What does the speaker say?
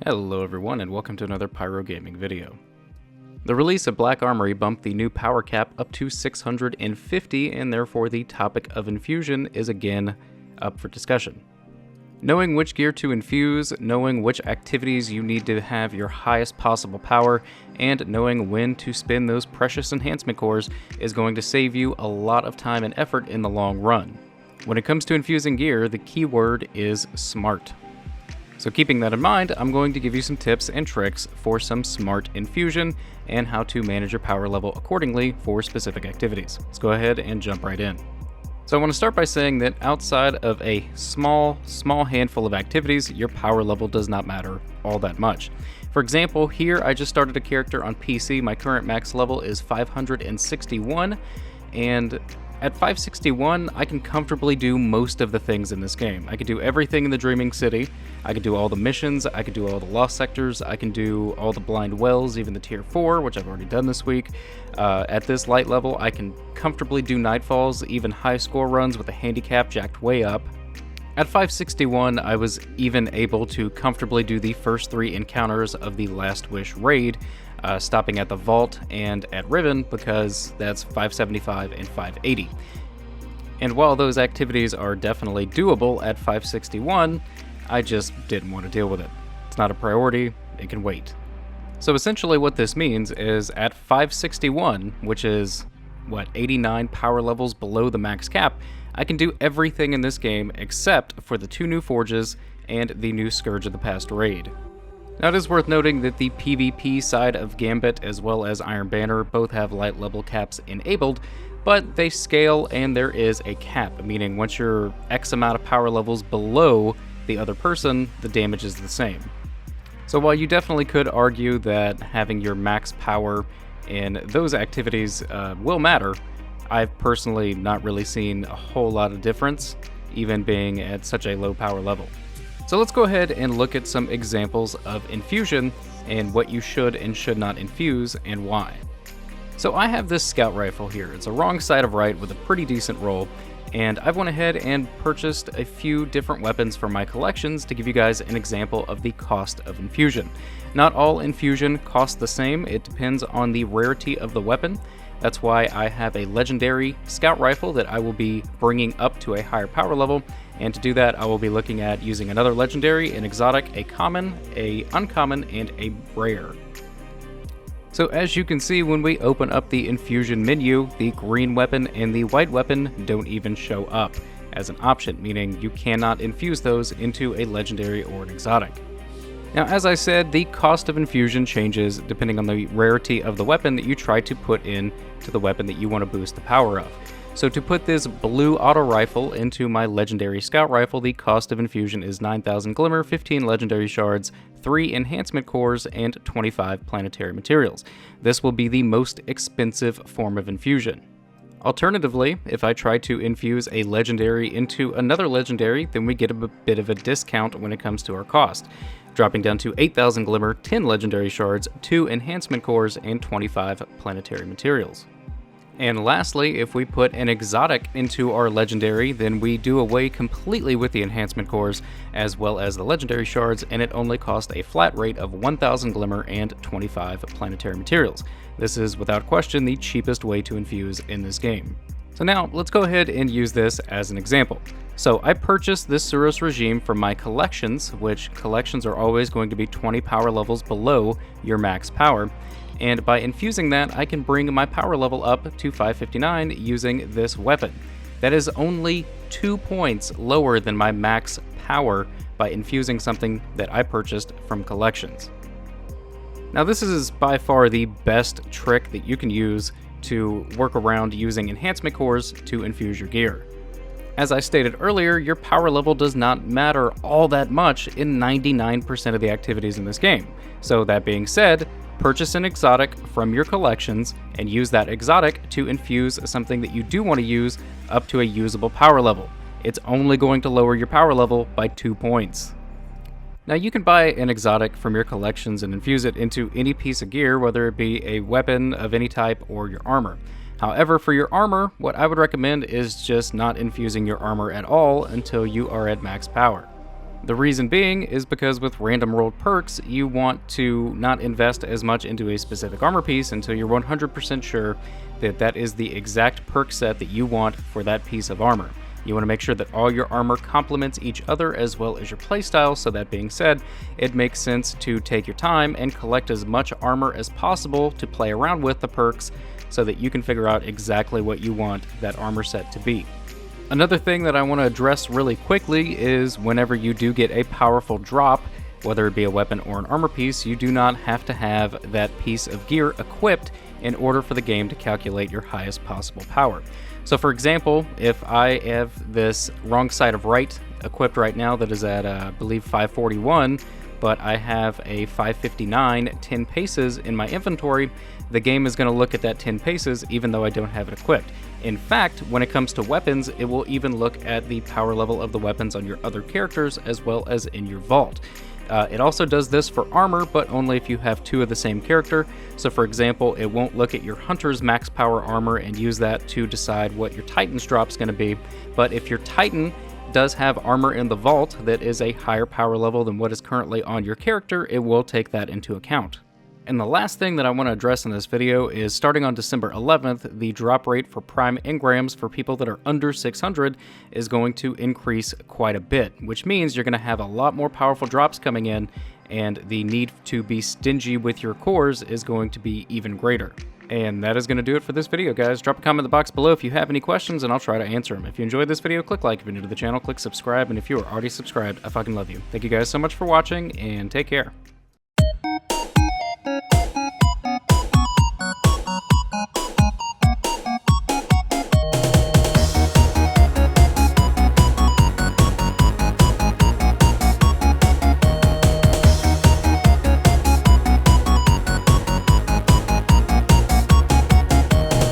Hello everyone and welcome to another Pyro gaming video. The release of Black Armory bumped the new power cap up to 650 and therefore the topic of infusion is again up for discussion. Knowing which gear to infuse, knowing which activities you need to have your highest possible power, and knowing when to spin those precious enhancement cores is going to save you a lot of time and effort in the long run. When it comes to infusing gear, the key word is smart. So keeping that in mind, I'm going to give you some tips and tricks for some smart infusion and how to manage your power level accordingly for specific activities. Let's go ahead and jump right in. So I want to start by saying that outside of a small handful of activities, your power level does not matter all that much. For example, here I just started a character on PC. My current max level is 561, and at 561, I can comfortably do most of the things in this game. I can do everything in the Dreaming City. I can do all the missions. I can do all the Lost Sectors. I can do all the Blind Wells, even the Tier 4, which I've already done this week. At this light level, I can comfortably do Nightfalls, even high score runs with the handicap jacked way up. At 561, I was even able to comfortably do the first 3 encounters of the Last Wish raid, stopping at the Vault and at Riven because that's 575 and 580. And while those activities are definitely doable at 561, I just didn't want to deal with it. It's not a priority, it can wait. So essentially what this means is at 561, which is, 89 power levels below the max cap, I can do everything in this game except for the 2 new forges and the new Scourge of the Past raid. Now it is worth noting that the PvP side of Gambit as well as Iron Banner both have light level caps enabled, but they scale and there is a cap, meaning once you're X amount of power levels below the other person, the damage is the same. So while you definitely could argue that having your max power in those activities will matter, I've personally not really seen a whole lot of difference, even being at such a low power level. So let's go ahead and look at some examples of infusion and what you should and should not infuse and why. So I have this scout rifle here. It's a wrong side of right with a pretty decent roll, and I've went ahead and purchased a few different weapons for my collections to give you guys an example of the cost of infusion. Not all infusion costs the same. It depends on the rarity of the weapon. That's why I have a legendary scout rifle that I will be bringing up to a higher power level, and to do that I will be looking at using another legendary, an exotic, a common, a uncommon, and a rare. So as you can see, when we open up the infusion menu, the green weapon and the white weapon don't even show up as an option, meaning you cannot infuse those into a legendary or an exotic. Now, as I said, the cost of infusion changes depending on the rarity of the weapon that you try to put in to the weapon that you want to boost the power of. So to put this blue auto rifle into my legendary scout rifle, the cost of infusion is 9,000 glimmer, 15 legendary shards, 3 enhancement cores, and 25 planetary materials. This will be the most expensive form of infusion. Alternatively, if I try to infuse a legendary into another legendary, then we get a bit of a discount when it comes to our cost, dropping down to 8,000 glimmer, 10 legendary shards, 2 enhancement cores, and 25 planetary materials. And lastly, if we put an exotic into our legendary, then we do away completely with the enhancement cores as well as the legendary shards, and it only costs a flat rate of 1,000 glimmer and 25 planetary materials. This is without question the cheapest way to infuse in this game. So now let's go ahead and use this as an example. So I purchased this Suros regime from my collections, which collections are always going to be 20 power levels below your max power. And by infusing that, I can bring my power level up to 559 using this weapon. That is only 2 points lower than my max power by infusing something that I purchased from collections. Now this is by far the best trick that you can use to work around using enhancement cores to infuse your gear. As I stated earlier, your power level does not matter all that much in 99% of the activities in this game. So that being said, purchase an exotic from your collections and use that exotic to infuse something that you do want to use up to a usable power level. It's only going to lower your power level by 2 points. Now you can buy an exotic from your collections and infuse it into any piece of gear, whether it be a weapon of any type or your armor. However, for your armor, what I would recommend is just not infusing your armor at all until you are at max power. The reason being is because with random rolled perks, you want to not invest as much into a specific armor piece until you're 100% sure that that is the exact perk set that you want for that piece of armor. You want to make sure that all your armor complements each other as well as your playstyle, so that being said, it makes sense to take your time and collect as much armor as possible to play around with the perks so that you can figure out exactly what you want that armor set to be. Another thing that I want to address really quickly is whenever you do get a powerful drop, whether it be a weapon or an armor piece, you do not have to have that piece of gear equipped in order for the game to calculate your highest possible power. So for example, if I have this wrong side of right equipped right now that is at, I believe, 541, but I have a 559 10 paces in my inventory, the game is going to look at that 10 paces even though I don't have it equipped. In fact, when it comes to weapons, it will even look at the power level of the weapons on your other characters as well as in your vault. It also does this for armor, but only if you have two of the same character. So for example, it won't look at your Hunter's max power armor and use that to decide what your Titan's drop is going to be. But if your Titan does have armor in the vault that is a higher power level than what is currently on your character, it will take that into account. And the last thing that I want to address in this video is starting on December 11th, the drop rate for prime engrams for people that are under 600 is going to increase quite a bit, which means you're going to have a lot more powerful drops coming in, and the need to be stingy with your cores is going to be even greater. And that is going to do it for this video, guys. Drop a comment in the box below if you have any questions, and I'll try to answer them. If you enjoyed this video, click like. If you're new to the channel, click subscribe. And if you are already subscribed, I fucking love you. Thank you guys so much for watching, and take care.